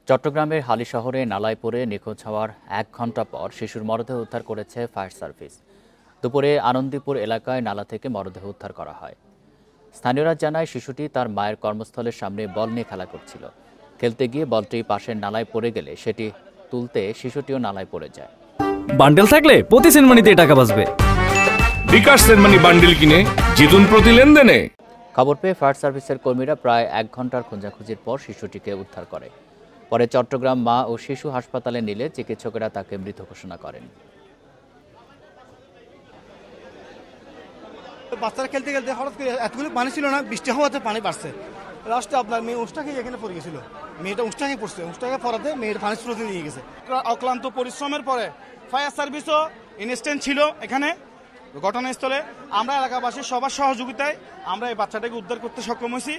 চট্টগ্রামের হালি শহরে নালায় পড়ে নিখোঁজ হওয়ার ১ ঘণ্টা পর শিশুর মরদেহ উদ্ধার করেছে ফায়ার সার্ভিস। দুপুরে আনন্দীপুর এলাকায় নালা থেকে মরদেহ উদ্ধার করা হয়। স্থানীয়রা জানায় শিশুটি তার মায়ের কর্মস্থলের সামনে বল নিয়ে খেলা করছিল। খেলতে গিয়ে বলটি পাশের নালায় পড়ে গেলে সেটি তুলতে শিশুটিও নালায় পড়ে যায়। বান্ডেল থাকলে প্রতি সেনমানিতে টাকা বাঁচবে। বিকাশ সেনমানি বান্ডেল কিনে জিতুন প্রতি লেনদেনে। খবর পেয়ে ফায়ার সার্ভিসের কর্মীরা প্রায় ১ ঘণ্টার খোঁজাখুঁজির পর শিশুটিকে উদ্ধার করে। পরে চট্টগ্রাম মা ও শিশু হাসপাতালে নিলে চিকিৎসকেরা তাকে মৃত ঘোষণা করেন। বাচ্চারা খেলতে খেলতে হঠাৎ করে এতগুলো পানি ছিল না, বৃষ্টি হওয়াতে পানি বাড়ছে। লাস্টে আপনার মেয়ে উষ্টাকে এখানে পড়ে গেছিল, মেয়েটা উষ্টাকে পড়ছে, উষ্টাকে পড়াতে মেয়ের পানি স্রোতে নিয়ে গেছে। অক্লান্ত পরিশ্রমের পরে ফায়ার সার্ভিসও ইনস্ট্যান্ট ছিল এখানে ঘটনাস্থলে। আমরা এলাকাবাসীর সবার সহযোগিতায় আমরা এই বাচ্চাটাকে উদ্ধার করতে সক্ষম হয়েছি।